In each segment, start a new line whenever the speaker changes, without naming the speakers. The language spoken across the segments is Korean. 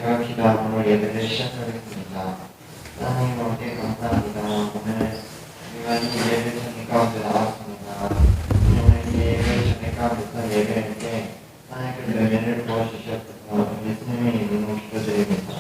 제가 기도함으로 예배를 시작하겠습니다. 하나님 아버지 감사합니다. 오늘 우리가 이 예배 자리 가운데 나왔습니다. 오늘 이 예배 자리가 못한 예배인데 하나님께서 예배를 도와주셨어서 예수님의 이름으로 기도드립니다.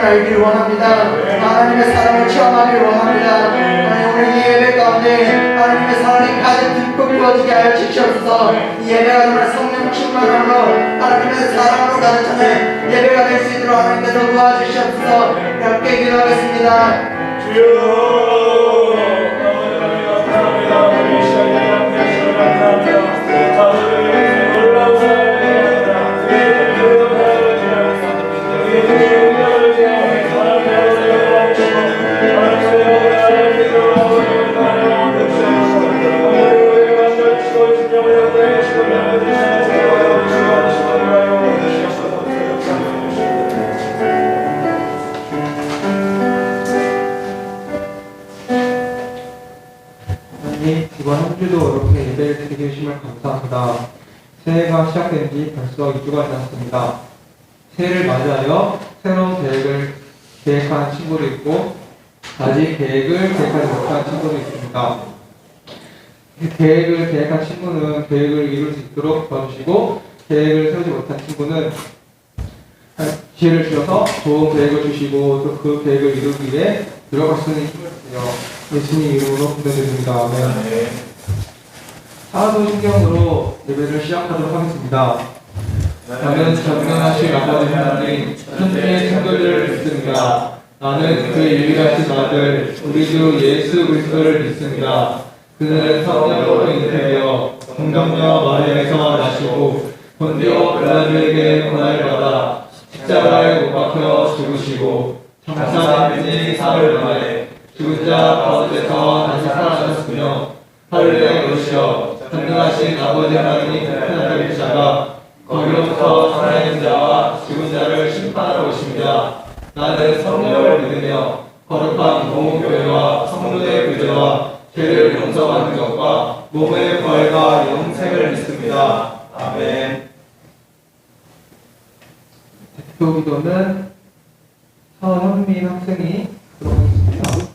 알기를 원합니다. 하나님의 사랑을 체험하기를 원합니다. 하나님 오늘 이 예배 가운데 하나님의 사랑이 가득 듬뿍 부어지게 하여 주시옵소서. 이 예배가 정말 성령 충만함으로 하나님의 사랑으로 가득 차는 예배가 될 수 있도록 하나님께서 도와주시옵소서. 함께 기도하겠습니다.
주여
이번 한 주도 이렇게 예배를 드리게 해주심을 감사합니다. 새해가 시작된 지 벌써 2주가 지났습니다. 새해를 맞이하여 새로운 계획을 계획하는 친구도 있고 아직 계획을 계획하지 못한 친구도 있습니다. 계획을 계획한 친구는 계획을 이룰 수 있도록 도와주시고 계획을 세우지 못한 친구는 지혜를 주셔서 좋은 계획을 주시고 또 그 계획을 이루기 위해 노력할 수 있는 힘을 주세요. 예수님 이름으로 기도드립니다. 아멘. 사도신경으로 예배를 시작하도록 하겠습니다. 나는 전능하신 아버지 하나님 천주의 창조주를 믿습니다. 나는 그의 유일하신 아들 우리 주 예수 그리스도를 믿습니다. 그는 성령으로 잉태되어 동정녀 마리아에서 나시고 본디오 빌라도에게 고난을 받아 십자가에 못 박혀 죽으시고 장사된 지 사흘 만에 죽은 자 가운데서 다시 살아나셨으며 하늘에 오르시어 전능하신 아버지 하나님 하나님의 자가 거기로부터 살아있는 자와 죽은 자를 심판하러 오십니다. 나는 성령을 믿으며 거룩한 공공교회와 성도의 구제와 죄를 용서받는 것과 몸의 부활과 영생을 믿습니다. 아멘. 대표 기도는 서현민 학생이 들어가겠습니다.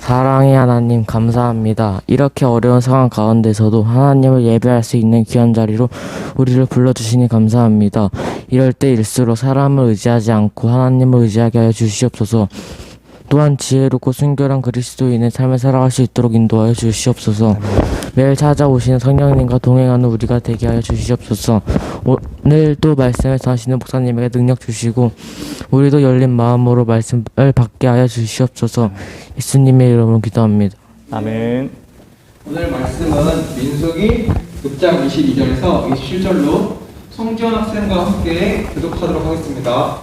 사랑의 하나님 감사합니다. 이렇게 어려운 상황 가운데서도 하나님을 예배할 수 있는 귀한 자리로 우리를 불러주시니 감사합니다. 이럴 때일수록 사람을 의지하지 않고 하나님을 의지하게 하여 주시옵소서. 또한 지혜롭고 순결한 그리스도인의 삶을 살아갈 수 있도록 인도하여 주시옵소서. 매일 찾아오시는 성령님과 동행하는 우리가 되게 하여 주시옵소서. 오늘도 말씀을 전하시는 목사님에게 능력 주시고 우리도 열린 마음으로 말씀을 받게 하여 주시옵소서. 예수님의 이름으로 기도합니다.
아멘.
오늘 말씀은 민수기 6장 22절에서 27절로 송지원 학생과 함께 교독하도록 하겠습니다.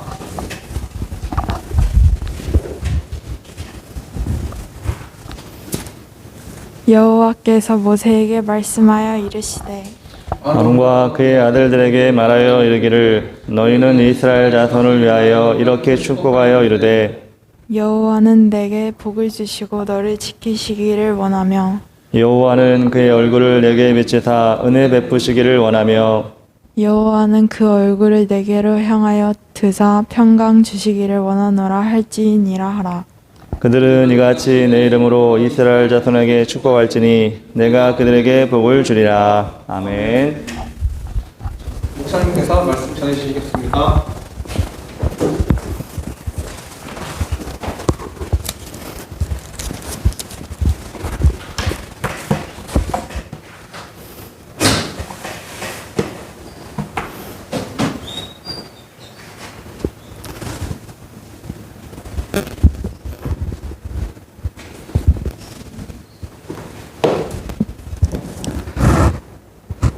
여호와께서 모세에게 말씀하여 이르시되
아론과 그의 아들들에게 말하여 이르기를 너희는 이스라엘 자손을 위하여 이렇게 축복하여 이르되
여호와는 내게 복을 주시고 너를 지키시기를 원하며
여호와는 그의 얼굴을 내게 비치사 은혜 베푸시기를 원하며
여호와는 그 얼굴을 내게로 향하여 드사 평강 주시기를 원하노라 할지니라 하라.
그들은 이같이 내 이름으로 이스라엘 자손에게 축복할지니 내가 그들에게 복을 주리라. 아멘.
목사님께서 말씀 전해주시겠습니다.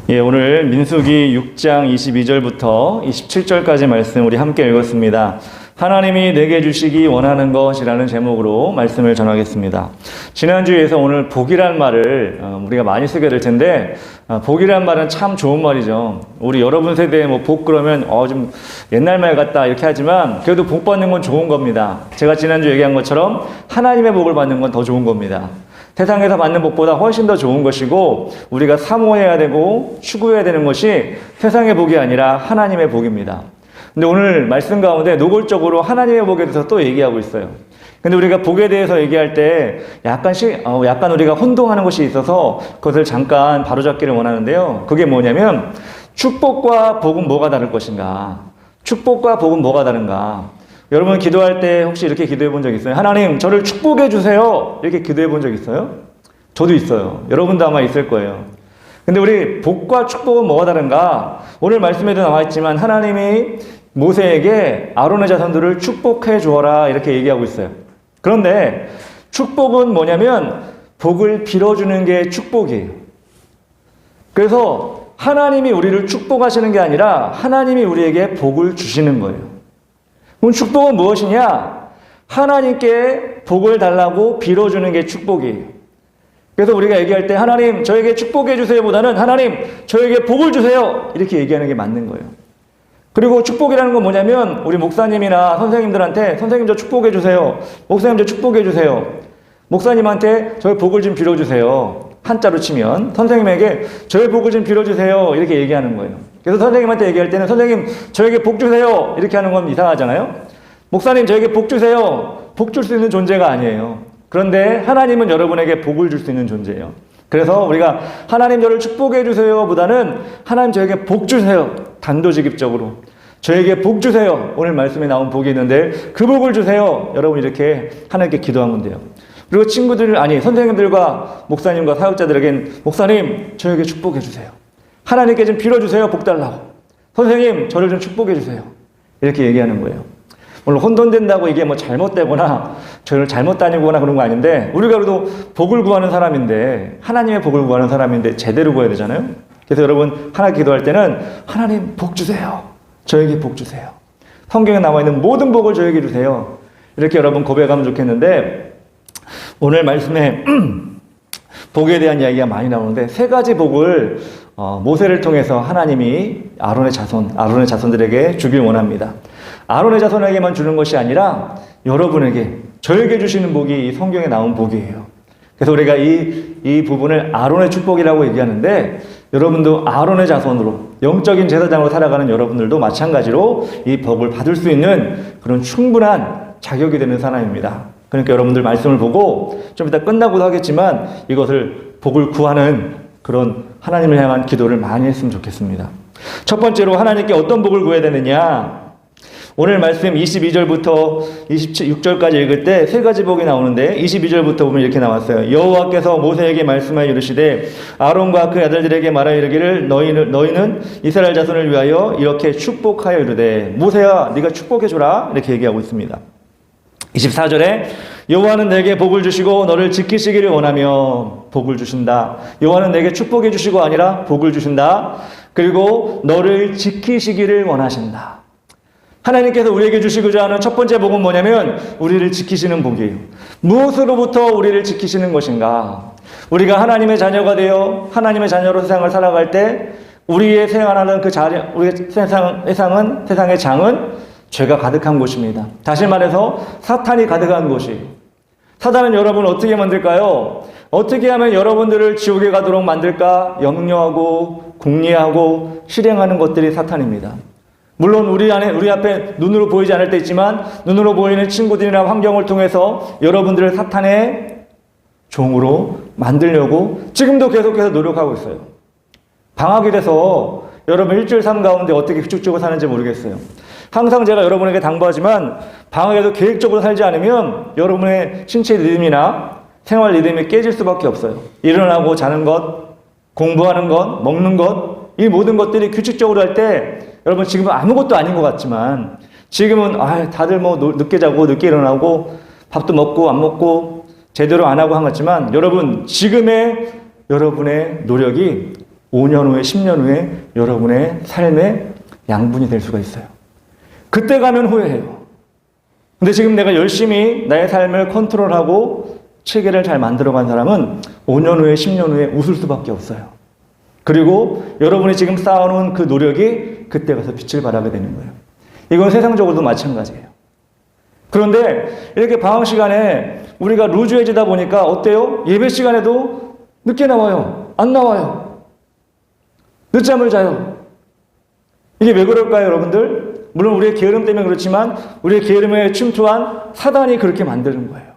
예, 오늘 민수기 6장 22절부터 27절까지 말씀 우리 함께 읽었습니다. 하나님이 내게 주시기 원하는 것이라는 제목으로 말씀을 전하겠습니다. 지난주에서 오늘 복이란 말을 우리가 많이 쓰게 될 텐데 복이란 말은 참 좋은 말이죠. 우리 여러분 세대에 뭐 복 그러면 좀 옛날 말 같다 이렇게 하지만 그래도 복 받는 건 좋은 겁니다. 제가 지난주 얘기한 것처럼 하나님의 복을 받는 건 더 좋은 겁니다. 세상에서 받는 복보다 훨씬 더 좋은 것이고 우리가 사모해야 되고 추구해야 되는 것이 세상의 복이 아니라 하나님의 복입니다. 근데 오늘 말씀 가운데 노골적으로 하나님의 복에 대해서 또 얘기하고 있어요. 근데 우리가 복에 대해서 얘기할 때 약간 우리가 혼동하는 것이 있어서 그것을 잠깐 바로잡기를 원하는데요. 그게 뭐냐면 축복과 복은 뭐가 다를 것인가? 축복과 복은 뭐가 다른가? 여러분 기도할 때 혹시 이렇게 기도해 본 적 있어요? 하나님 저를 축복해 주세요. 이렇게 기도해 본 적 있어요? 저도 있어요. 여러분도 아마 있을 거예요. 근데 우리 복과 축복은 뭐가 다른가? 오늘 말씀에도 나와 있지만 하나님이 모세에게 아론의 자손들을 축복해 주어라 이렇게 얘기하고 있어요. 그런데 축복은 뭐냐면 복을 빌어주는 게 축복이에요. 그래서 하나님이 우리를 축복하시는 게 아니라 하나님이 우리에게 복을 주시는 거예요. 그럼 축복은 무엇이냐? 하나님께 복을 달라고 빌어주는 게 축복이에요. 그래서 우리가 얘기할 때 하나님 저에게 축복해 주세요 보다는 하나님 저에게 복을 주세요 이렇게 얘기하는 게 맞는 거예요. 그리고 축복이라는 건 뭐냐면 우리 목사님이나 선생님들한테 선생님 저 축복해 주세요. 목사님 저 축복해 주세요. 목사님한테 저의 복을 좀 빌어주세요. 한자로 치면 선생님에게 저의 복을 좀 빌어주세요 이렇게 얘기하는 거예요. 그래서 선생님한테 얘기할 때는 선생님 저에게 복 주세요 이렇게 하는 건 이상하잖아요. 목사님 저에게 복 주세요. 복 줄 수 있는 존재가 아니에요. 그런데 하나님은 여러분에게 복을 줄 수 있는 존재예요. 그래서 우리가 하나님 저를 축복해 주세요 보다는 하나님 저에게 복 주세요. 단도직입적으로 저에게 복 주세요. 오늘 말씀에 나온 복이 있는데 그 복을 주세요. 여러분 이렇게 하나님께 기도하면 돼요. 그리고 선생님들과 목사님과 사역자들에겐 목사님 저에게 축복해 주세요. 하나님께 좀 빌어주세요. 복 달라고. 선생님 저를 좀 축복해 주세요. 이렇게 얘기하는 거예요. 물론 혼돈된다고 이게 뭐 잘못되거나 저를 잘못 다니거나 그런 거 아닌데 우리가 그래도 복을 구하는 사람인데 하나님의 복을 구하는 사람인데 제대로 구해야 되잖아요. 그래서 여러분 하나 기도할 때는 하나님 복 주세요. 저에게 복 주세요. 성경에 나와 있는 모든 복을 저에게 주세요. 이렇게 여러분 고백하면 좋겠는데 오늘 말씀에 복에 대한 이야기가 많이 나오는데 세 가지 복을 모세를 통해서 하나님이 아론의 자손들에게 주길 원합니다. 아론의 자손에게만 주는 것이 아니라 여러분에게 저에게 주시는 복이 이 성경에 나온 복이에요. 그래서 우리가 이 부분을 아론의 축복이라고 얘기하는데 여러분도 아론의 자손으로 영적인 제사장으로 살아가는 여러분들도 마찬가지로 이 복을 받을 수 있는 그런 충분한 자격이 되는 사람입니다. 그러니까 여러분들 말씀을 보고 좀 이따 끝나고도 하겠지만 이것을 복을 구하는 그런 하나님을 향한 기도를 많이 했으면 좋겠습니다. 첫 번째로 하나님께 어떤 복을 구해야 되느냐? 오늘 말씀 22절부터 26절까지 읽을 때 세 가지 복이 나오는데 22절부터 보면 이렇게 나왔어요. 여호와께서 모세에게 말씀하여 이르시되 아론과 그 아들들에게 말하여 이르기를 너희는 이스라엘 자손을 위하여 이렇게 축복하여 이르되 모세야 네가 축복해 주라 이렇게 얘기하고 있습니다. 24절에 여호와는 내게 복을 주시고 너를 지키시기를 원하며 복을 주신다. 여호와는 내게 축복해 주시고 아니라 복을 주신다. 그리고 너를 지키시기를 원하신다. 하나님께서 우리에게 주시고자 하는 첫 번째 복은 뭐냐면 우리를 지키시는 복이에요. 무엇으로부터 우리를 지키시는 것인가? 우리가 하나님의 자녀가 되어 하나님의 자녀로 세상을 살아갈 때 우리의 생활하는 우리의 세상의 장은 죄가 가득한 곳입니다. 다시 말해서 사탄이 가득한 곳이에요. 사탄은 여러분을 어떻게 만들까요? 어떻게 하면 여러분들을 지옥에 가도록 만들까? 염려하고 궁리하고 실행하는 것들이 사탄입니다. 물론 우리 앞에 눈으로 보이지 않을 때 있지만 눈으로 보이는 친구들이나 환경을 통해서 여러분들을 사탄의 종으로 만들려고 지금도 계속해서 노력하고 있어요. 방학이 돼서 여러분 일주일 삶 가운데 어떻게 규칙적으로 사는지 모르겠어요. 항상 제가 여러분에게 당부하지만 방학에도 계획적으로 살지 않으면 여러분의 신체 리듬이나 생활 리듬이 깨질 수밖에 없어요. 일어나고 자는 것, 공부하는 것, 먹는 것, 이 모든 것들이 규칙적으로 할 때 여러분 지금은 아무것도 아닌 것 같지만 지금은 다들 뭐 늦게 자고 늦게 일어나고 밥도 먹고 안 먹고 제대로 안 하고 한 것 같지만 여러분 지금의 여러분의 노력이 5년 후에 10년 후에 여러분의 삶의 양분이 될 수가 있어요. 그때 가면 후회해요. 근데 지금 내가 열심히 나의 삶을 컨트롤하고 체계를 잘 만들어간 사람은 5년 후에 10년 후에 웃을 수밖에 없어요. 그리고 여러분이 지금 쌓아놓은 그 노력이 그때 가서 빛을 발하게 되는 거예요. 이건 세상적으로도 마찬가지예요. 그런데 이렇게 방학 시간에 우리가 루즈해지다 보니까 어때요? 예배 시간에도 늦게 나와요. 안 나와요. 늦잠을 자요. 이게 왜 그럴까요, 여러분들? 물론 우리의 게으름 때문에 그렇지만 우리의 게으름에 침투한 사단이 그렇게 만드는 거예요.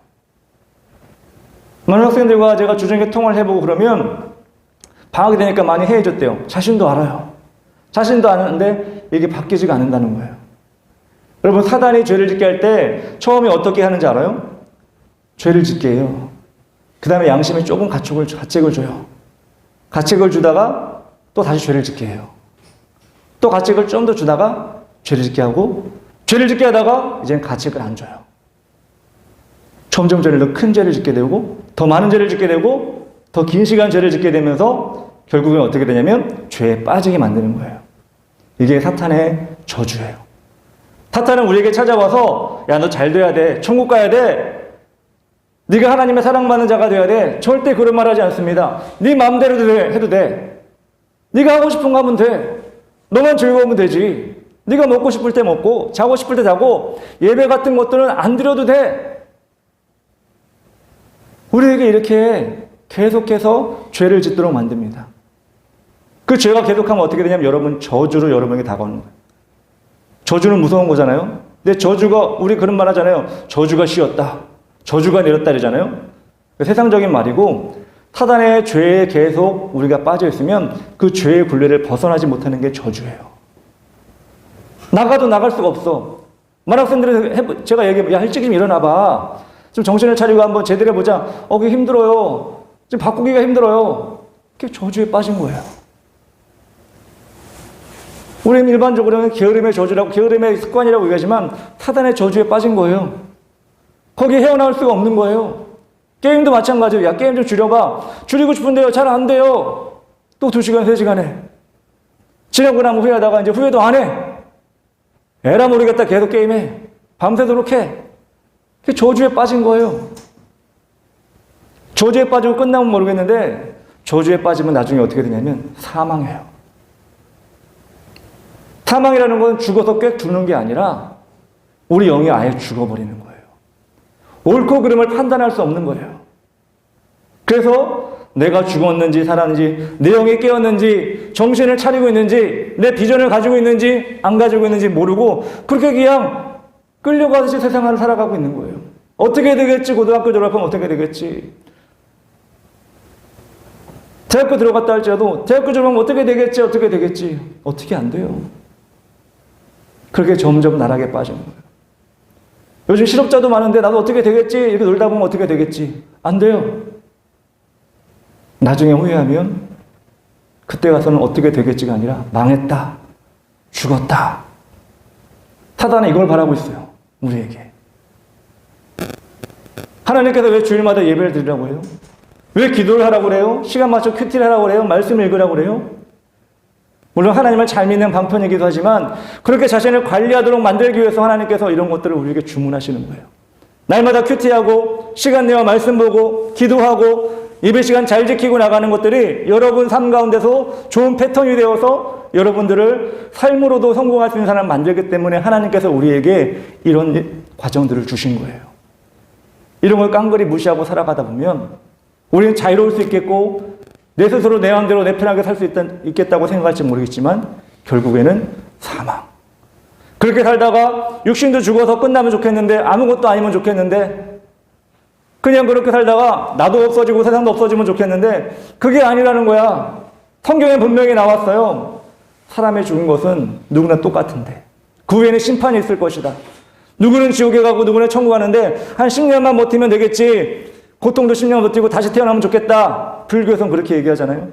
많은 학생들과 제가 주중에 통화를 해보고 그러면 방학이 되니까 많이 해해졌대요. 자신도 알아요. 자신도 아는데 이게 바뀌지가 않는다는 거예요. 여러분, 사단이 죄를 짓게 할 때 처음에 어떻게 하는지 알아요? 죄를 짓게 해요. 그 다음에 양심에 조금 가책을 줘요. 가책을 주다가 또 다시 죄를 짓게 해요. 또 가책을 좀 더 주다가 죄를 짓게 하고, 죄를 짓게 하다가 이제는 가책을 안 줘요. 점점 더 큰 죄를 짓게 되고, 더 많은 죄를 짓게 되고, 더 긴 시간 죄를 짓게 되면서 결국엔 어떻게 되냐면 죄에 빠지게 만드는 거예요. 이게 사탄의 저주예요. 사탄은 우리에게 찾아와서 야, 너 잘 돼야 돼. 천국 가야 돼. 네가 하나님의 사랑받는 자가 돼야 돼. 절대 그런 말 하지 않습니다. 네 마음대로 해도 돼. 네가 하고 싶은 거 하면 돼. 너만 즐거우면 되지. 네가 먹고 싶을 때 먹고 자고 싶을 때 자고 예배 같은 것들은 안 드려도 돼. 우리에게 이렇게 계속해서 죄를 짓도록 만듭니다. 그 죄가 계속하면 어떻게 되냐면 여러분, 저주로 여러분에게 다가오는 거예요. 저주는 무서운 거잖아요. 근데 저주가, 우리 그런 말 하잖아요. 저주가 씌었다. 저주가 내렸다 이러잖아요. 세상적인 말이고, 사단의 죄에 계속 우리가 빠져 있으면 그 죄의 굴레를 벗어나지 못하는 게 저주예요. 나가도 나갈 수가 없어. 만학생들이 제가 얘기해, 야, 일찍 좀 일어나봐. 좀 정신을 차리고 한번 제대로 해보자. 그게 힘들어요. 지금 바꾸기가 힘들어요. 그게 저주에 빠진 거예요. 우리는 일반적으로는 게으름의 저주라고, 게으름의 습관이라고 얘기하지만 사단의 저주에 빠진 거예요. 거기에 헤어나올 수가 없는 거예요. 게임도 마찬가지예요. 야, 게임 좀 줄여봐. 줄이고 싶은데요. 잘 안 돼요. 또 2시간, 3시간 해. 지나고 나면 후회하다가 이제 후회도 안 해. 에라 모르겠다. 계속 게임해. 밤새도록 해. 그게 저주에 빠진 거예요. 저주에 빠지고 끝나면 모르겠는데 저주에 빠지면 나중에 어떻게 되냐면 사망해요. 사망이라는 건 죽어서 꽥 죽는 게 아니라 우리 영이 아예 죽어버리는 거예요. 옳고 그름을 판단할 수 없는 거예요. 그래서 내가 죽었는지 살았는지, 내 영이 깨었는지, 정신을 차리고 있는지, 내 비전을 가지고 있는지 안 가지고 있는지 모르고 그렇게 그냥 끌려가듯이 세상을 살아가고 있는 거예요. 어떻게 되겠지? 고등학교 졸업하면 어떻게 되겠지? 대학교 들어갔다 할지라도 대학교 졸업하면 어떻게 되겠지? 어떻게 되겠지? 어떻게 안 돼요. 그렇게 점점 나락에 빠지는 거예요. 요즘 실업자도 많은데 나도 어떻게 되겠지? 이렇게 놀다 보면 어떻게 되겠지? 안 돼요. 나중에 후회하면 그때 가서는 어떻게 되겠지가 아니라 망했다. 죽었다. 사단은 이걸 바라고 있어요. 우리에게. 하나님께서 왜 주일마다 예배를 드리라고 해요? 왜 기도를 하라고 그래요? 시간 맞춰 큐티를 하라고 그래요? 말씀 읽으라고 그래요? 물론 하나님을 잘 믿는 방편이기도 하지만 그렇게 자신을 관리하도록 만들기 위해서 하나님께서 이런 것들을 우리에게 주문하시는 거예요. 날마다 큐티하고 시간 내어 말씀 보고 기도하고 예배 시간 잘 지키고 나가는 것들이 여러분 삶 가운데서 좋은 패턴이 되어서 여러분들을 삶으로도 성공할 수 있는 사람을 만들기 때문에 하나님께서 우리에게 이런 과정들을 주신 거예요. 이런 걸 깡그리 무시하고 살아가다 보면 우리는 자유로울 수 있겠고 내 스스로 내 마음대로 내 편하게 살 수 있겠다고 생각할지 모르겠지만 결국에는 사망. 그렇게 살다가 육신도 죽어서 끝나면 좋겠는데 아무것도 아니면 좋겠는데 그냥 그렇게 살다가 나도 없어지고 세상도 없어지면 좋겠는데 그게 아니라는 거야. 성경에 분명히 나왔어요. 사람의 죽은 것은 누구나 똑같은데 그 후에는 심판이 있을 것이다. 누구는 지옥에 가고 누구는 천국 가는데 한 10년만 버티면 되겠지. 고통도 10년 버티고 다시 태어나면 좋겠다. 불교에서는 그렇게 얘기하잖아요.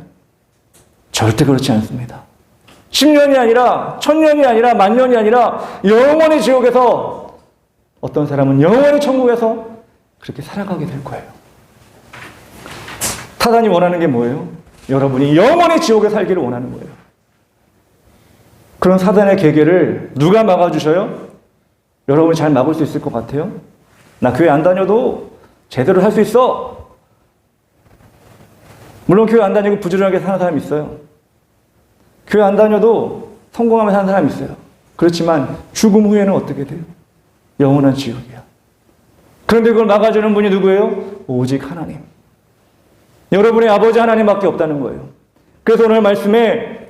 절대 그렇지 않습니다. 10년이 아니라 1000년이 아니라 10,000년이 아니라 영원히 지옥에서 어떤 사람은 영원히 천국에서 그렇게 살아가게 될 거예요. 사단이 원하는 게 뭐예요? 여러분이 영원히 지옥에 살기를 원하는 거예요. 그런 사단의 계계를 누가 막아주셔요? 여러분이 잘 막을 수 있을 것 같아요? 나 교회 안 다녀도 제대로 살 수 있어. 물론 교회 안 다니고 부지런하게 사는 사람이 있어요. 교회 안 다녀도 성공하며 사는 사람이 있어요. 그렇지만 죽음 후에는 어떻게 돼요? 영원한 지옥이야. 그런데 그걸 막아주는 분이 누구예요? 오직 하나님. 여러분의 아버지 하나님밖에 없다는 거예요. 그래서 오늘 말씀에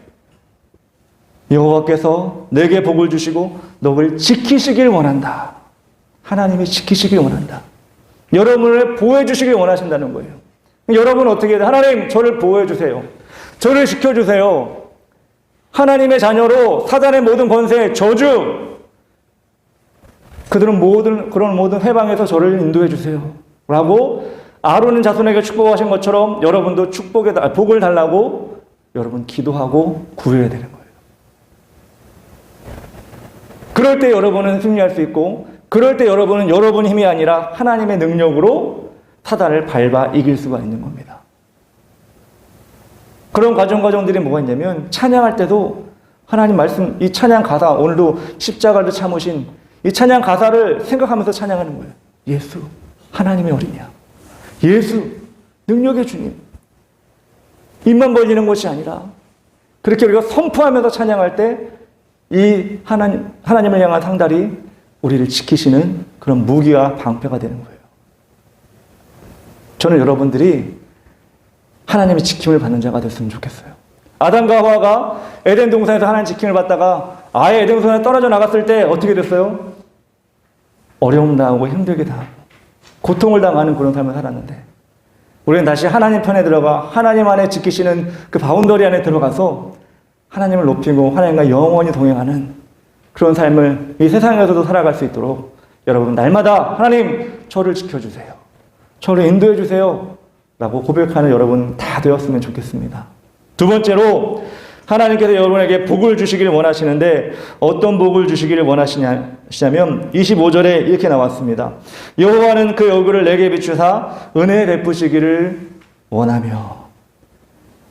여호와께서 내게 복을 주시고 너를 지키시길 원한다. 하나님이 지키시길 원한다. 여러분을 보호해 주시길 원하신다는 거예요. 여러분은 어떻게 해야 돼? 하나님 저를 보호해 주세요. 저를 지켜주세요. 하나님의 자녀로 사단의 모든 권세, 저주, 그런 모든 회방에서 저를 인도해 주세요. 라고 아론은 자손에게 축복하신 것처럼 여러분도 복을 달라고 여러분 기도하고 구해야 되는 거예요. 그럴 때 여러분은 승리할 수 있고, 그럴 때 여러분은 여러분 힘이 아니라 하나님의 능력으로 사단을 밟아 이길 수가 있는 겁니다. 그런 과정들이 뭐가 있냐면, 찬양할 때도 하나님 말씀, 이 찬양 가사, 오늘도 십자가를 참으신 이 찬양 가사를 생각하면서 찬양하는 거예요. 예수, 하나님의 어린이야. 예수, 능력의 주님. 입만 벌리는 것이 아니라, 그렇게 우리가 선포하면서 찬양할 때, 이 하나님을 향한 상달이 우리를 지키시는 그런 무기와 방패가 되는 거예요. 저는 여러분들이 하나님의 지킴을 받는 자가 됐으면 좋겠어요. 아담과 하와가 에덴 동산에서 하나님 지킴을 받다가 아예 에덴 동산에 떨어져 나갔을 때 어떻게 됐어요? 어려움 당하고 힘들게 당하고 고통을 당하는 그런 삶을 살았는데, 우리는 다시 하나님 편에 들어가 하나님 안에 지키시는 그 바운더리 안에 들어가서 하나님을 높이고 하나님과 영원히 동행하는 그런 삶을 이 세상에서도 살아갈 수 있도록 여러분 날마다 하나님 저를 지켜주세요. 저를 인도해 주세요. 라고 고백하는 여러분 다 되었으면 좋겠습니다. 두 번째로 하나님께서 여러분에게 복을 주시기를 원하시는데 어떤 복을 주시기를 원하시냐면 25절에 이렇게 나왔습니다. 여호와는 그 얼굴을 내게 비추사 은혜 베푸시기를 원하며.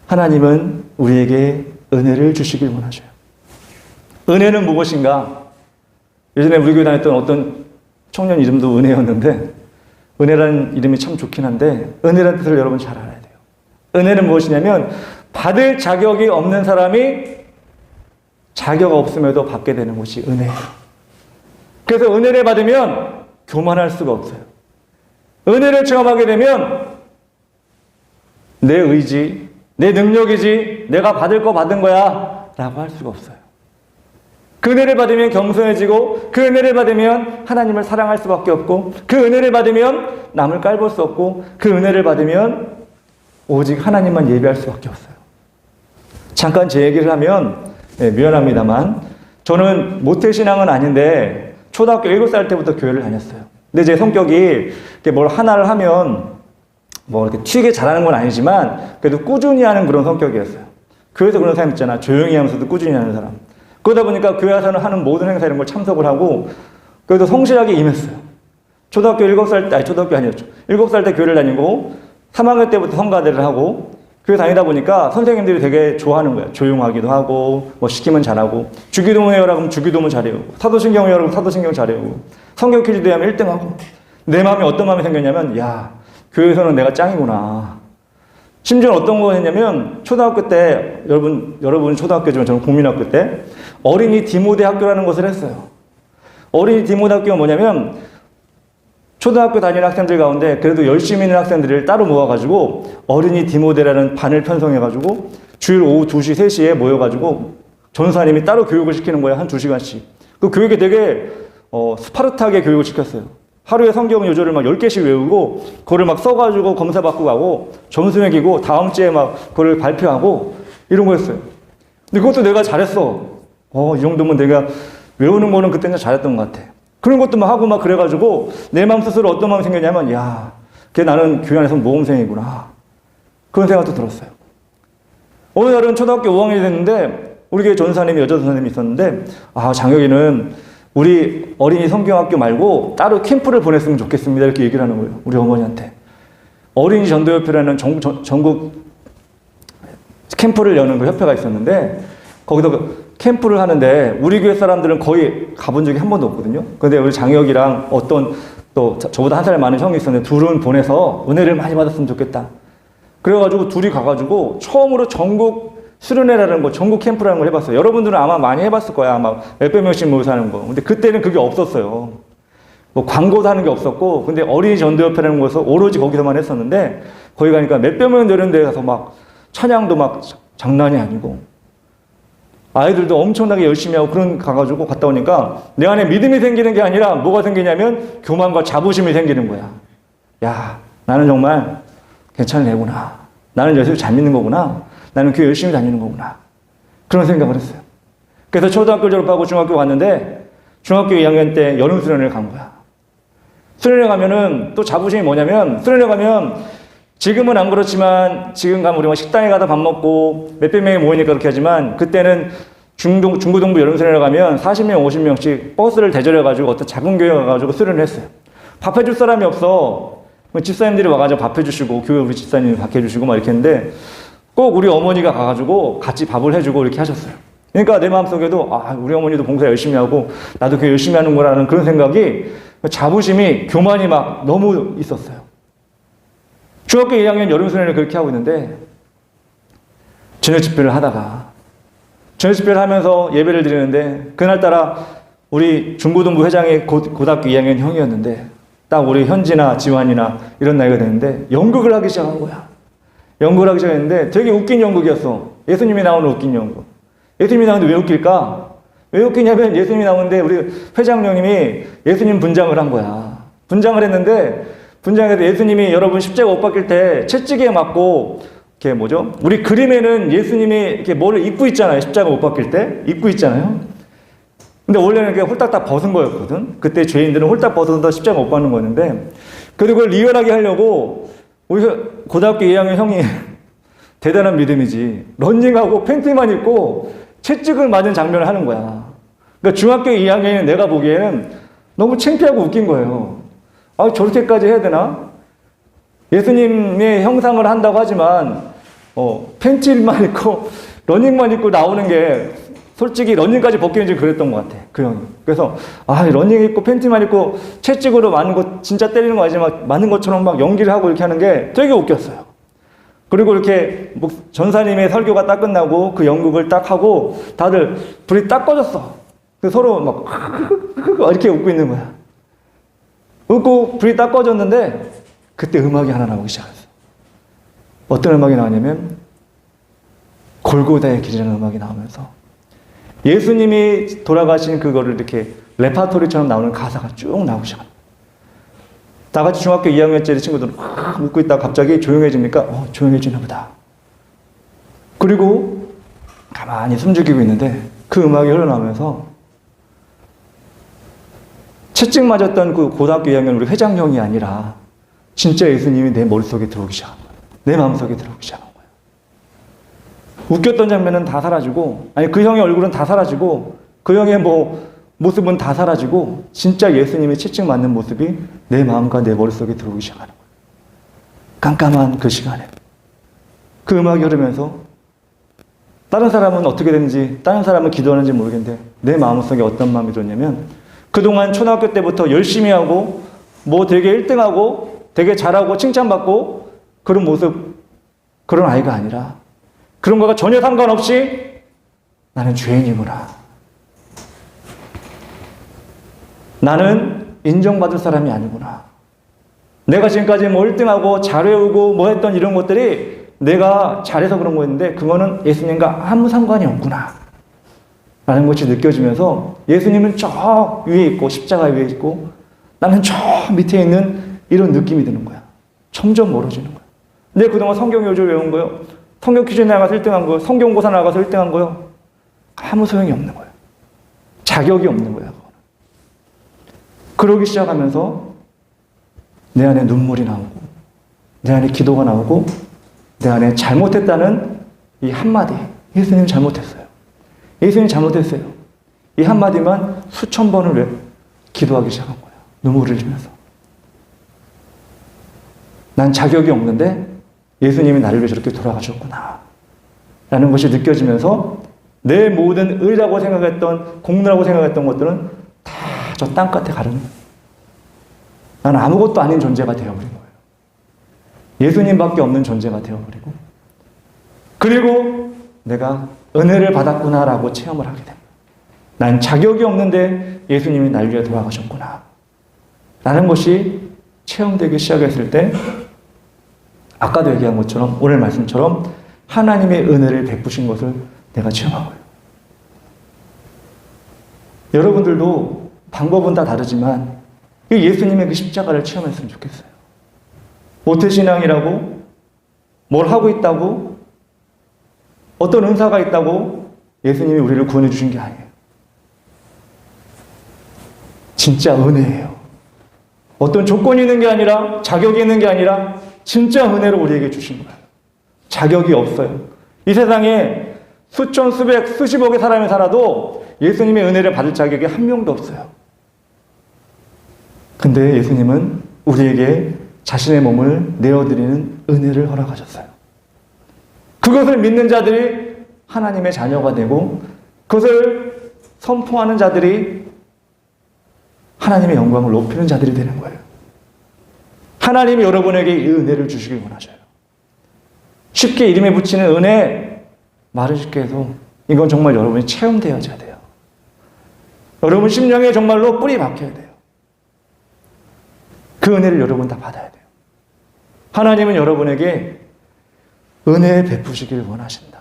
하나님은 우리에게 은혜를 주시길 원하셔요. 은혜는 무엇인가? 예전에 우리 교회 다녔던 어떤 청년 이름도 은혜였는데, 은혜라는 이름이 참 좋긴 한데 은혜라는 뜻을 여러분 잘 알아야 돼요. 은혜는 무엇이냐면 받을 자격이 없는 사람이 자격 없음에도 받게 되는 것이 은혜예요. 그래서 은혜를 받으면 교만할 수가 없어요. 은혜를 체험하게 되면 내 의지, 내 능력이지 내가 받을 거 받은 거야 라고 할 수가 없어요. 그 은혜를 받으면 겸손해지고, 그 은혜를 받으면 하나님을 사랑할 수밖에 없고, 그 은혜를 받으면 남을 깔볼 수 없고, 그 은혜를 받으면 오직 하나님만 예배할 수밖에 없어요. 잠깐 제 얘기를 하면 미안합니다만, 저는 모태신앙은 아닌데 초등학교 7살 때부터 교회를 다녔어요. 근데 제 성격이 뭘 하나를 하면 뭐 이렇게 튀게 잘하는 건 아니지만 그래도 꾸준히 하는 그런 성격이었어요. 교회에서 그런 사람 있잖아. 조용히 하면서도 꾸준히 하는 사람. 그러다 보니까 교회에서는 하는 모든 행사 이런 걸 참석을 하고, 그래도 성실하게 임했어요. 초등학교 7살 때, 초등학교 아니었죠. 7살 때 교회를 다니고, 3학년 때부터 성가대를 하고, 교회 다니다 보니까 선생님들이 되게 좋아하는 거예요. 조용하기도 하고, 뭐 시키면 잘하고, 주기도문 해요라고 하면 주기도문 잘해오고, 사도신경 해요라고 하면 사도신경 잘해오고, 성경 퀴즈 대회하면 1등하고, 내 마음에 어떤 마음이 생겼냐면, 야, 교회에서는 내가 짱이구나. 심지어 어떤 거 했냐면, 초등학교 때, 여러분 초등학교지만 저는 국민학교 때, 어린이 디모데 학교라는 것을 했어요. 어린이 디모데 학교가 뭐냐면, 초등학교 다니는 학생들 가운데 그래도 열심히 있는 학생들을 따로 모아가지고, 어린이 디모데라는 반을 편성해가지고, 주일 오후 2시, 3시에 모여가지고, 전사님이 따로 교육을 시키는 거예요. 한 2시간씩. 그 교육이 되게, 스파르타하게 교육을 시켰어요. 하루에 성경 요절을 막 10개씩 외우고, 그거를 막 써가지고 검사받고 가고, 점수 매기고, 다음 주에 막 그걸 발표하고, 이런 거였어요. 근데 그것도 내가 잘했어. 이 정도면 내가 외우는 거는 그때는 잘했던 것 같아. 그런 것도 막 하고 막 그래가지고, 내 마음 스스로 어떤 마음이 생겼냐면, 야, 걔 나는 교회 안에서 모범생이구나. 그런 생각도 들었어요. 어느 날은 초등학교 5학년이 됐는데, 우리 교회 전사님이, 여자 전사님이 있었는데, 장혁이는 우리 어린이 성경학교 말고 따로 캠프를 보냈으면 좋겠습니다. 이렇게 얘기를 하는 거예요. 우리 어머니한테. 어린이 전도협회라는 전국 캠프를 여는 그 협회가 있었는데, 거기서 캠프를 하는데 우리 교회 사람들은 거의 가본 적이 한 번도 없거든요. 근데 우리 장혁이랑 어떤 또 저보다 한 살 많은 형이 있었는데, 둘은 보내서 은혜를 많이 받았으면 좋겠다. 그래가지고 둘이 가가지고 처음으로 전국 수련회라는 거, 전국 캠프라는 걸 해봤어요. 여러분들은 아마 많이 해봤을 거야. 아마 몇백 명씩 모여서 하는 거. 근데 그때는 그게 없었어요. 뭐 광고도 하는 게 없었고, 근데 어린이 전도협회라는 곳에서 오로지 거기서만 했었는데, 거기 가니까 몇백 명 되는 데 가서 막 찬양도 막 장난이 아니고, 아이들도 엄청나게 열심히 하고, 그런 가가지고 갔다 오니까 내 안에 믿음이 생기는 게 아니라 뭐가 생기냐면 교만과 자부심이 생기는 거야. 야, 나는 정말 괜찮은 애구나. 나는 예수 잘 믿는 거구나. 나는 교회 열심히 다니는 거구나. 그런 생각을 했어요. 그래서 초등학교 졸업하고 중학교 갔는데 중학교 2학년 때 여름 수련회를 간 거야. 수련회 가면은 또 자부심이 뭐냐면 수련회 가면 지금은 안 그렇지만 지금 가면 우리가 식당에 가서 밥 먹고 몇백 명이 모이니까 그렇게 하지만 그때는 중고등부 여름 수련회 가면 40명, 50명씩 버스를 대절해가지고 어떤 작은 교회 가가지고 수련을 했어요. 밥 해줄 사람이 없어. 집사님들이 와가지고 밥 해주시고 교회 우리 집사님이 밥 해주시고 막 이렇게 했는데 꼭 우리 어머니가 가가지고 같이 밥을 해주고 이렇게 하셨어요. 그러니까 내 마음속에도 우리 어머니도 봉사 열심히 하고 나도 그 열심히 하는구나라는 그런 생각이 자부심이 교만이 막 너무 있었어요. 중학교 2학년 여름수련회를 그렇게 하고 있는데 저녁 집회를 하다가 저녁 집회를 하면서 예배를 드리는데 그날따라 우리 중고등부 회장이 고등학교 2학년 형이었는데 딱 우리 현지나 지환이나 이런 나이가 되는데 연극을 하기 시작한 거야. 연극을 하기 시작했는데 되게 웃긴 연극이었어. 예수님이 나오는 웃긴 연극. 예수님이 나오는데 왜 웃길까? 왜 웃기냐면 예수님이 나오는데 우리 회장님이 예수님 분장을 한 거야. 분장을 했는데 분장에서 예수님이 여러분 십자가 못 박힐 때 채찍에 맞고 이렇게 뭐죠? 우리 그림에는 예수님이 이렇게 뭐를 입고 있잖아요. 십자가 못 박힐 때 입고 있잖아요. 근데 원래는 이렇게 홀딱딱 벗은 거였거든. 그때 죄인들은 홀딱 벗어서 십자가 못 박는 거였는데 그리고 그걸 리얼하게 하려고 우리 고등학교 2학년 형이 대단한 믿음이지. 런닝하고 팬티만 입고 채찍을 맞은 장면을 하는 거야. 그러니까 중학교 2학년인 내가 보기에는 너무 창피하고 웃긴 거예요. 저렇게까지 해야 되나? 예수님의 형상을 한다고 하지만 팬티만 입고 러닝만 입고 나오는 게 솔직히 러닝까지 벗기는 좀 그랬던 것 같아. 그 형이. 그래서 러닝 입고 팬티만 입고 채찍으로 맞는 거 진짜 때리는 거 아니지만 맞는 것처럼 막 연기를 하고 이렇게 하는 게 되게 웃겼어요. 그리고 이렇게 전사님의 설교가 딱 끝나고 그 연극을 딱 하고 다들 불이 딱 꺼졌어. 서로 막 이렇게 웃고 있는 거야. 웃고 불이 딱 꺼졌는데 그때 음악이 하나 나오기 시작했어. 어떤 음악이 나왔냐면 골고다의 길이라는 음악이 나오면서 예수님이 돌아가신 그거를 이렇게 레파토리처럼 나오는 가사가 쭉 나오기 시작합니다. 다 같이 중학교 2학년짜리 친구들은 웃고 있다가 갑자기 조용해지니까 조용해지나 보다. 그리고 가만히 숨죽이고 있는데 그 음악이 흘러나오면서 채찍 맞았던 그 고등학교 2학년 우리 회장형이 아니라 진짜 예수님이 내 머릿속에 들어오기 시작한 거예요. 내 마음속에 들어오기 시작한 거예요. 웃겼던 장면은 다 사라지고 그 형의 얼굴은 다 사라지고 그 형의 모습은 다 사라지고 진짜 예수님이 채찍 맞는 모습이 내 마음과 내 머릿속에 들어오기 시작하는 거예요. 깜깜한 그 시간에 그 음악이 흐르면서 다른 사람은 어떻게 되는지 다른 사람은 기도하는지 모르겠는데 내 마음속에 어떤 마음이 들었냐면 그동안 초등학교 때부터 열심히 하고 되게 1등하고 되게 잘하고 칭찬받고 그런 모습 그런 아이가 아니라 그런 거가 전혀 상관없이 나는 죄인이구나. 나는 인정받을 사람이 아니구나. 내가 지금까지 1등하고 잘해오고 했던 이런 것들이 내가 잘해서 그런 거였는데 그거는 예수님과 아무 상관이 없구나. 라는 것이 느껴지면서 예수님은 저 위에 있고 십자가 위에 있고 나는 저 밑에 있는 이런 느낌이 드는 거야. 점점 멀어지는 거야. 근데 그동안 성경 요절 외운 거요. 성경 퀴즈 나가서 1등한 거요. 성경고사 나가서 1등한 거요. 아무 소용이 없는 거예요. 자격이 없는 거예요. 그러기 시작하면서 내 안에 눈물이 나오고 내 안에 기도가 나오고 내 안에 잘못했다는 이 한마디. 예수님 잘못했어요. 예수님 잘못했어요. 이 한마디만 수천 번을 기도하기 시작한 거예요. 눈물을 흘리면서. 난 자격이 없는데 예수님이 나를 위해 저렇게 돌아가셨구나. 라는 것이 느껴지면서 내 모든 의라고 생각했던 공로라고 생각했던 것들은 다 저 땅끝에 가는 난 아무것도 아닌 존재가 되어버린 거예요. 예수님밖에 없는 존재가 되어버리고 그리고 내가 은혜를 받았구나라고 체험을 하게 됩니다. 난 자격이 없는데 예수님이 날 위해 돌아가셨구나. 라는 것이 체험되기 시작했을 때 아까도 얘기한 것처럼 오늘 말씀처럼 하나님의 은혜를 베푸신 것을 내가 체험한 거예요. 여러분들도 방법은 다 다르지만 예수님의 그 십자가를 체험했으면 좋겠어요. 모태신앙이라고 뭘 하고 있다고 어떤 은사가 있다고 예수님이 우리를 구원해 주신 게 아니에요. 진짜 은혜예요. 어떤 조건이 있는 게 아니라, 자격이 있는 게 아니라 진짜 은혜로 우리에게 주신 거예요. 자격이 없어요. 이 세상에 수천, 수백, 수십억의 사람이 살아도 예수님의 은혜를 받을 자격이 한 명도 없어요. 근데 예수님은 우리에게 자신의 몸을 내어드리는 은혜를 허락하셨어요. 그것을 믿는 자들이 하나님의 자녀가 되고, 그것을 선포하는 자들이 하나님의 영광을 높이는 자들이 되는 거예요. 하나님이 여러분에게 이 은혜를 주시길 원하셔요. 쉽게 이름에 붙이는 은혜, 말을 쉽게 해서 이건 정말 여러분이 체험되어져야 돼요. 여러분 심령에 정말로 뿌리 박혀야 돼요. 그 은혜를 여러분 다 받아야 돼요. 하나님은 여러분에게 은혜 베푸시기를 원하신다.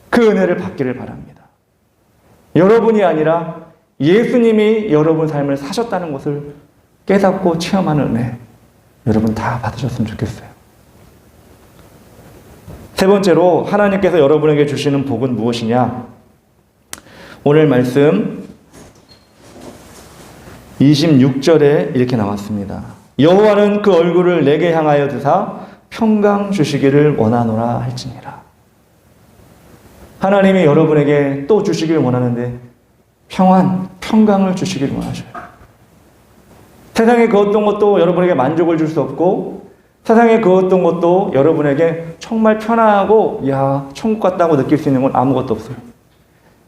그 은혜를 받기를 바랍니다. 여러분이 아니라 예수님이 여러분 삶을 사셨다는 것을 깨닫고 체험하는 은혜, 여러분 다 받으셨으면 좋겠어요. 세 번째로 하나님께서 여러분에게 주시는 복은 무엇이냐? 오늘 말씀 26절에 이렇게 나왔습니다. 여호와는 그 얼굴을 내게 향하여 드사 평강 주시기를 원하노라 할지니라. 하나님이 여러분에게 또 주시길 원하는데 평안, 평강을 주시길 원하셔요. 세상에 그 어떤 것도 여러분에게 만족을 줄 수 없고, 세상에 그 어떤 것도 여러분에게 정말 편하고 야 천국 같다고 느낄 수 있는 건 아무것도 없어요.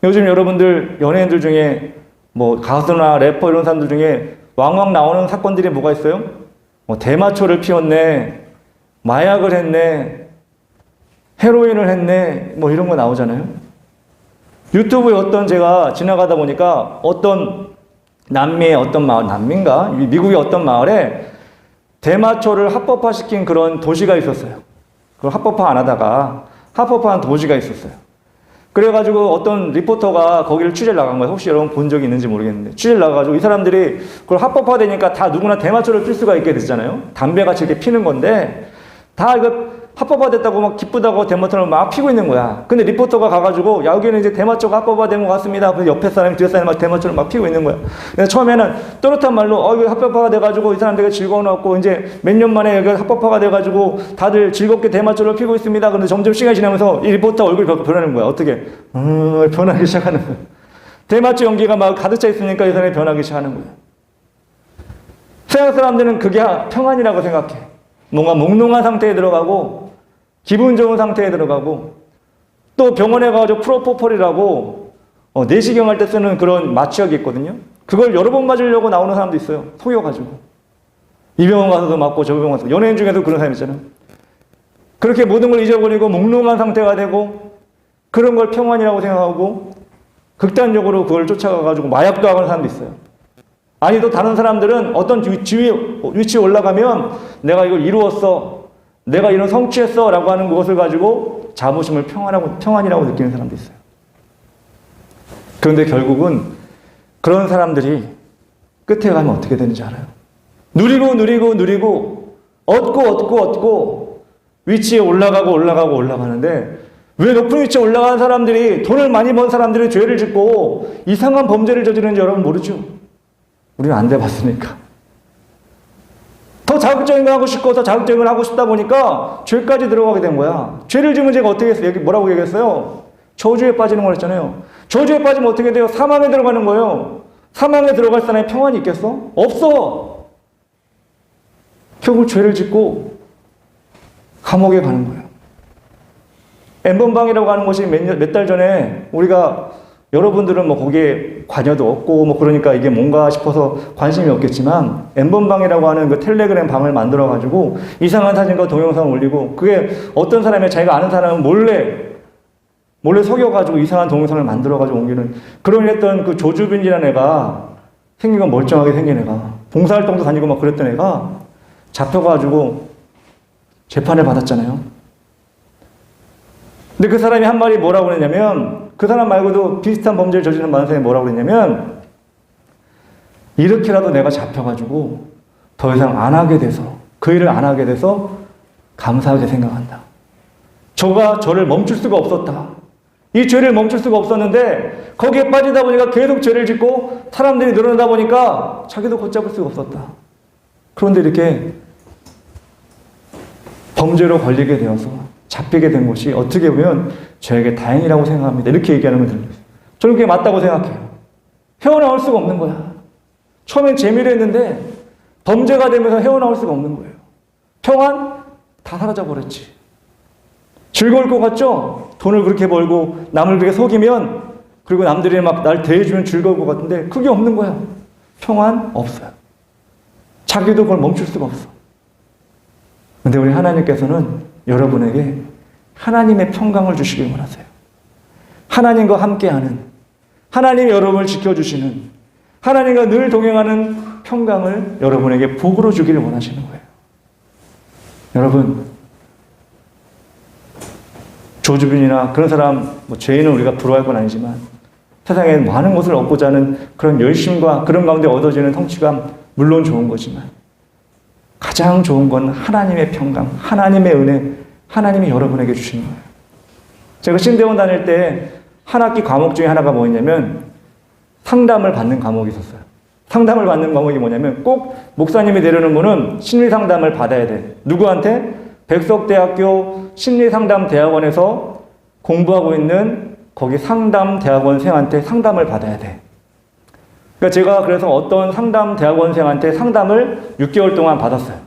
요즘 여러분들 연예인들 중에 뭐 가수나 래퍼 이런 사람들 중에 왕왕 나오는 사건들이 뭐가 있어요? 뭐 대마초를 피웠네, 마약을 했네, 헤로인을 했네, 뭐 이런 거 나오잖아요. 유튜브에 제가 지나가다 보니까 어떤 남미의 어떤 마을, 남미인가? 미국의 어떤 마을에 대마초를 합법화시킨 그런 도시가 있었어요. 그걸 합법화 안 하다가 합법화한 도시가 있었어요. 그래가지고 어떤 리포터가 거기를 취재를 나간 거예요. 혹시 여러분 본 적이 있는지 모르겠는데, 취재를 나가가지고 이 사람들이 그걸 합법화되니까 다 누구나 대마초를 필 수가 있게 됐잖아요. 담배같이 이렇게 피는 건데, 다 이거 합법화됐다고 막 기쁘다고 대마초를 막 피고 있는 거야. 근데 리포터가 가가지고 야, 여기는 이제 대마초가 합법화된 것 같습니다. 그래서 옆에 사람이 뒤에 사람이 막 대마초를 막 피고 있는 거야. 근데 처음에는 또렷한 말로 이거 합법화가 돼가지고 이 사람들이 즐거워놓고 이제 몇 년 만에 여기 합법화가 돼가지고 다들 즐겁게 대마초를 피고 있습니다. 근데 점점 시간이 지나면서 이 리포터 얼굴이 변하는 거야. 어떻게? 변하기 시작하는 거야. 대마초 연기가 막 가득 차 있으니까 이 사람이 변하기 시작하는 거야. 서양 사람들은 그게 평안이라고 생각해. 뭔가 몽롱한 상태에 들어가고 기분 좋은 상태에 들어가고, 또 병원에 가가지고 프로포폴이라고 내시경 할 때 쓰는 그런 마취약이 있거든요. 그걸 여러 번 맞으려고 나오는 사람도 있어요. 속여가지고 이 병원 가서도 맞고 저 병원 가서. 연예인 중에도 그런 사람 있잖아요. 그렇게 모든 걸 잊어버리고 몽롱한 상태가 되고 그런 걸 평안이라고 생각하고 극단적으로 그걸 쫓아가가지고 마약도 하는 사람도 있어요. 아니 또 다른 사람들은 어떤 위치에 올라가면 내가 이걸 이루었어, 내가 이런 성취했어 라고 하는 것을 가지고 자부심을 평안이라고 느끼는 사람도 있어요. 그런데 결국은 그런 사람들이 끝에 가면 어떻게 되는지 알아요? 누리고 얻고 위치에 올라가는데, 왜 높은 위치에 올라가는 사람들이, 돈을 많이 번 사람들이 죄를 짓고 이상한 범죄를 저지르는지 여러분 모르죠? 우리는 안 돼봤으니까. 더 자극적인 걸 하고 싶고 더 자극적인 걸 하고 싶다 보니까 죄까지 들어가게 된 거야. 죄를 지으면 제가 어떻게 했어요? 여기 뭐라고 얘기했어요? 저주에 빠지는 걸 했잖아요. 저주에 빠지면 어떻게 돼요? 사망에 들어가는 거예요. 사망에 들어갈 사람이 평안이 있겠어? 없어. 결국 죄를 짓고 감옥에 가는 거예요. 엠번방이라고 하는 것이 몇 달 전에 우리가, 여러분들은 뭐 거기에 관여도 없고 뭐 그러니까 이게 뭔가 싶어서 관심이 없겠지만, 엠번방이라고 하는 그 텔레그램 방을 만들어 가지고 이상한 사진과 동영상을 올리고, 그게 어떤 사람이 자기가 아는 사람은 몰래 속여 가지고 이상한 동영상을 만들어 가지고 옮기는, 그런 했던 그 조주빈이라는 애가, 생긴 건 멀쩡하게 생긴 애가, 봉사활동도 다니고 막 그랬던 애가 잡혀 가지고 재판을 받았잖아요. 근데 그 사람이 한 말이 뭐라고 그랬냐면, 그 사람 말고도 비슷한 범죄를 저지르는 많은 사람이 뭐라고 그랬냐면, 이렇게라도 내가 잡혀가지고 더 이상 안 하게 돼서, 그 일을 안 하게 돼서 감사하게 생각한다. 저가 저를 멈출 수가 없었다. 이 죄를 멈출 수가 없었는데 거기에 빠지다 보니까 계속 죄를 짓고 사람들이 늘어나다 보니까 자기도 걷잡을 수가 없었다. 그런데 이렇게 범죄로 걸리게 되어서 잡히게 된 것이 어떻게 보면 저에게 다행이라고 생각합니다. 이렇게 얘기하는 걸 들려요. 저는 그게 맞다고 생각해요. 헤어나올 수가 없는 거야. 처음엔 재미로 했는데 범죄가 되면서 헤어나올 수가 없는 거예요. 평안 다 사라져버렸지. 즐거울 것 같죠? 돈을 그렇게 벌고 남을 그렇게 속이면, 그리고 남들이 막 날 대해주면 즐거울 것 같은데 그게 없는 거야. 평안 없어요. 자기도 그걸 멈출 수가 없어. 근데 우리 하나님께서는 여러분에게 하나님의 평강을 주시길 원하세요. 하나님과 함께하는, 하나님이 여러분을 지켜주시는, 하나님과 늘 동행하는 평강을 여러분에게 복으로 주기를 원하시는 거예요. 여러분, 조주빈이나 그런 사람, 죄인은 우리가 부러워할 건 아니지만 세상에 많은 것을 얻고자 하는 그런 열심과 그런 가운데 얻어지는 성취감 물론 좋은 거지만 가장 좋은 건 하나님의 평강, 하나님의 은혜, 하나님이 여러분에게 주시는 거예요. 제가 신대원 다닐 때 한 학기 과목 중에 하나가 뭐였냐면 상담을 받는 과목이 있었어요. 상담을 받는 과목이 뭐냐면 꼭 목사님이 내려는 분은 심리상담을 받아야 돼. 누구한테? 백석대학교 심리상담대학원에서 공부하고 있는 거기 상담대학원생한테 상담을 받아야 돼. 그러니까 제가 그래서 어떤 상담대학원생한테 상담을 6개월 동안 받았어요.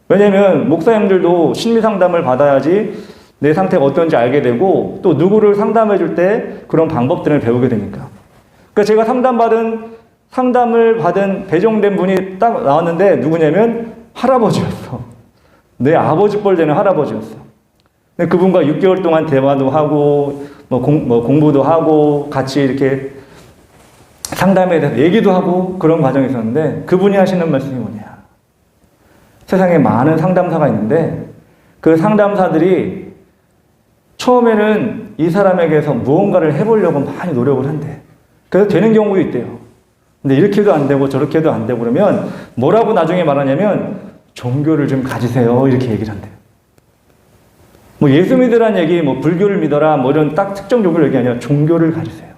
왜냐면 목사님들도 심리상담을 받아야지 내 상태가 어떤지 알게 되고 또 누구를 상담해 줄 때 그런 방법들을 배우게 되니까. 그러니까 제가 상담을 받은 배정된 분이 딱 나왔는데 누구냐면 할아버지였어. 내 아버지 뻘 되는 할아버지였어. 근데 그분과 6개월 동안 대화도 하고 공부도 하고 같이 이렇게 상담에 대해서 얘기도 하고 그런 과정이 있었는데 그분이 하시는 말씀이 뭐냐. 세상에 많은 상담사가 있는데 그 상담사들이 처음에는 이 사람에게서 무언가를 해보려고 많이 노력을 한대. 그래서 되는 경우도 있대요. 근데 이렇게도 안 되고 저렇게도 안 되고 그러면 뭐라고 나중에 말하냐면 종교를 좀 가지세요. 이렇게 얘기를 한대요. 예수 믿으라는 얘기, 불교를 믿어라, 이런 딱 특정 종교를 얘기 아니라 종교를 가지세요.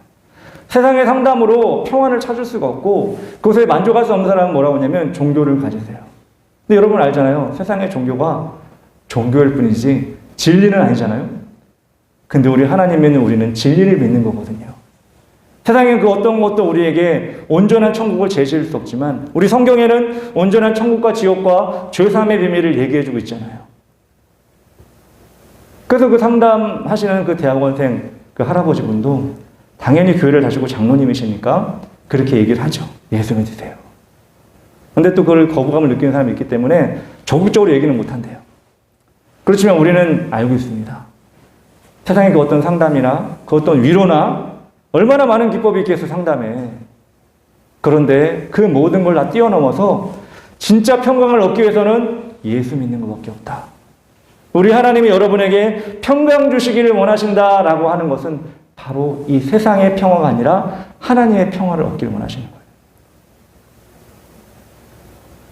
세상의 상담으로 평안을 찾을 수가 없고 그것에 만족할 수 없는 사람은 뭐라고 하냐면 종교를 가지세요. 근데 여러분 알잖아요. 세상의 종교가 종교일 뿐이지 진리는 아니잖아요. 근데 우리 하나님 믿는 우리는 진리를 믿는 거거든요. 세상에 그 어떤 것도 우리에게 온전한 천국을 제시할 수 없지만 우리 성경에는 온전한 천국과 지옥과 죄사함의 비밀을 얘기해주고 있잖아요. 그래서 그 상담하시는 그 대학원생 그 할아버지 분도 당연히 교회를 다시고 장로님이시니까 그렇게 얘기를 하죠. 예수 믿으세요. 근데 또 그걸 거부감을 느끼는 사람이 있기 때문에 적극적으로 얘기는 못한대요. 그렇지만 우리는 알고 있습니다. 세상에 그 어떤 상담이나 그 어떤 위로나 얼마나 많은 기법이 있겠어 상담에. 그런데 그 모든 걸 다 뛰어넘어서 진짜 평강을 얻기 위해서는 예수 믿는 것밖에 없다. 우리 하나님이 여러분에게 평강 주시기를 원하신다라고 하는 것은 바로 이 세상의 평화가 아니라 하나님의 평화를 얻기를 원하시는 거예요.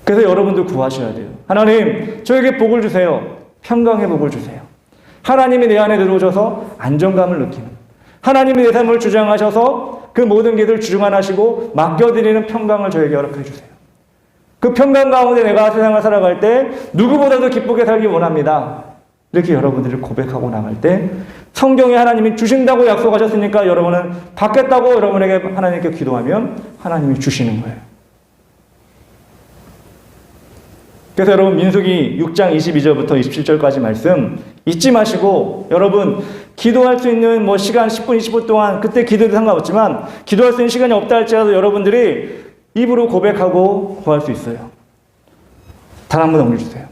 그래서 여러분도 구하셔야 돼요. 하나님, 저에게 복을 주세요. 평강의 복을 주세요. 하나님이 내 안에 들어오셔서 안정감을 느끼는, 하나님이 내 삶을 주장하셔서 그 모든 길을 주관하시고 맡겨드리는 평강을 저에게 허락해 주세요. 그 평강 가운데 내가 세상을 살아갈 때 누구보다도 기쁘게 살기 원합니다. 이렇게 여러분들이 고백하고 나갈 때 성경에 하나님이 주신다고 약속하셨으니까 여러분은 받겠다고 여러분에게 하나님께 기도하면 하나님이 주시는 거예요. 그래서 여러분 민수기 6장 22절부터 27절까지 말씀 잊지 마시고 여러분 기도할 수 있는 시간 10분 20분 동안 그때 기도도 상관없지만 기도할 수 있는 시간이 없다 할지라도 여러분들이 입으로 고백하고 구할 수 있어요. 단 한 번 올려주세요.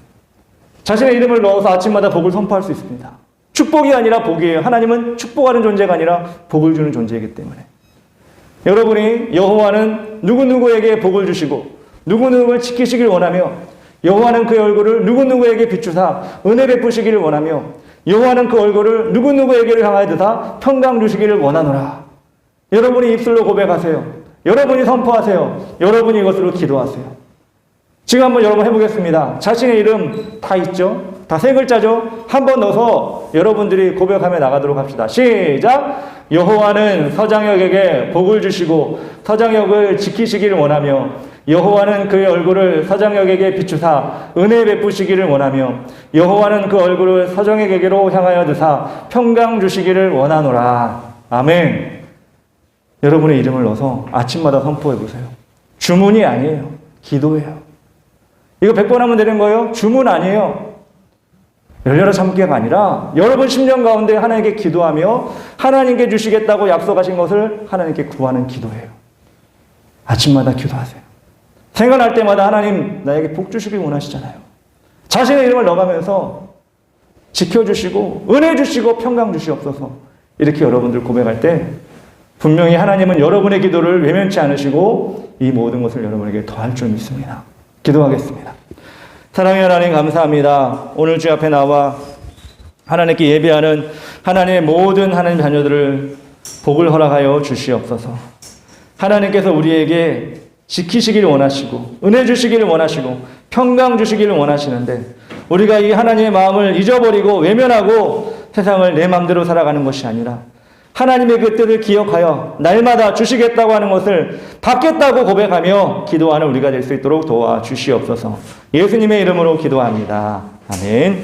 자신의 이름을 넣어서 아침마다 복을 선포할 수 있습니다. 축복이 아니라 복이에요. 하나님은 축복하는 존재가 아니라 복을 주는 존재이기 때문에 여러분이 여호와는 누구누구에게 복을 주시고 누구누구를 지키시길 원하며 여호와는 그의 얼굴을 누구누구에게 비추사 은혜 베푸시기를 원하며 여호와는 그 얼굴을 누구누구에게를 향하여 드사 평강 주시기를 원하노라. 여러분이 입술로 고백하세요. 여러분이 선포하세요. 여러분이 이것으로 기도하세요. 지금 한번 여러분 해보겠습니다. 자신의 이름 다 있죠? 다 세 글자죠? 한번 넣어서 여러분들이 고백하며 나가도록 합시다. 시작! 여호와는 서장혁에게 복을 주시고 서장혁을 지키시기를 원하며 여호와는 그의 얼굴을 서장혁에게 비추사 은혜 베푸시기를 원하며 여호와는 그 얼굴을 서장혁에게로 향하여 드사 평강 주시기를 원하노라. 아멘. 여러분의 이름을 넣어서 아침마다 선포해 보세요. 주문이 아니에요. 기도예요. 이거 100번 하면 되는 거예요? 주문 아니에요. 열려라 참기가 아니라 여러분 심령 가운데 하나님께 기도하며 하나님께 주시겠다고 약속하신 것을 하나님께 구하는 기도예요. 아침마다 기도하세요. 생각날 때마다 하나님 나에게 복 주시길 원하시잖아요. 자신의 이름을 넣어가면서 지켜주시고 은혜 주시고 평강 주시옵소서. 이렇게 여러분들 고백할 때 분명히 하나님은 여러분의 기도를 외면치 않으시고 이 모든 것을 여러분에게 더할 줄 믿습니다. 기도하겠습니다. 사랑의 하나님 감사합니다. 오늘 주 앞에 나와 하나님께 예배하는 하나님의 모든 하나님 자녀들을 복을 허락하여 주시옵소서. 하나님께서 우리에게 지키시기를 원하시고 은혜 주시기를 원하시고 평강 주시기를 원하시는데 우리가 이 하나님의 마음을 잊어버리고 외면하고 세상을 내 마음대로 살아가는 것이 아니라 하나님의 그 뜻을 기억하여 날마다 주시겠다고 하는 것을 받겠다고 고백하며 기도하는 우리가 될 수 있도록 도와주시옵소서. 예수님의 이름으로 기도합니다. 아멘.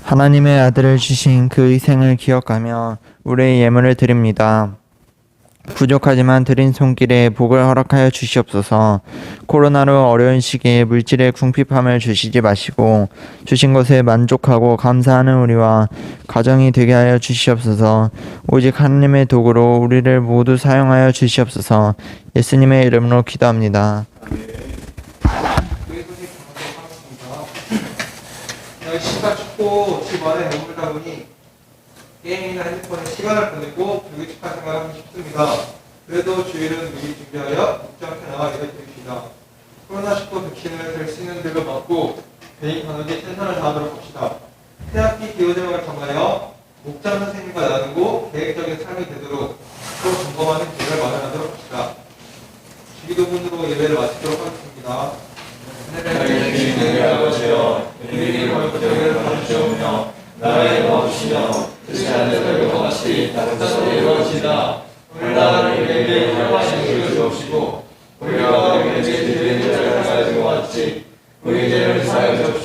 하나님의 아들을 주신 그 희생을 기억하며 우리의 예물을 드립니다. 부족하지만 드린 손길에 복을 허락하여 주시옵소서. 코로나로 어려운 시기에 물질의 궁핍함을 주시지 마시고 주신 것에 만족하고 감사하는 우리와 가정이 되게 하여 주시옵소서. 오직 하나님의 도구로 우리를 모두 사용하여 주시옵소서. 예수님의 이름으로 기도합니다.
시가 춥고 집 안에 머물다 보니 게임이나 핸드폰에 시간을 보내고 불규칙한 생활을 하기 쉽습니다. 그래도 주일은 미리 준비하여 묵지 않게 나와 예배드립시다. 코로나19 백신을 될 수 있는 대로 맞고 개인 간호에 최선을 다하도록 합시다. 새학기 기호 제목을 정하여 목장 선생님과 나누고 계획적인 삶이 되도록 또 점검하는 기회를 마련하도록 합시다. 주기도문으로 예배를 마치도록 하겠습니다.
하나님의 주님의 아버지여 우리의 벌거리를 받으시오며 나라의 도와주시며 뜻이 하늘 별과 같이 다른 자들이 이루어지다. 오늘날 우리에게 허락하신 것을 주옵시고 우리가 우리에게 드리는 자를 사하지 같이 우리 죄를 사하여 주옵시고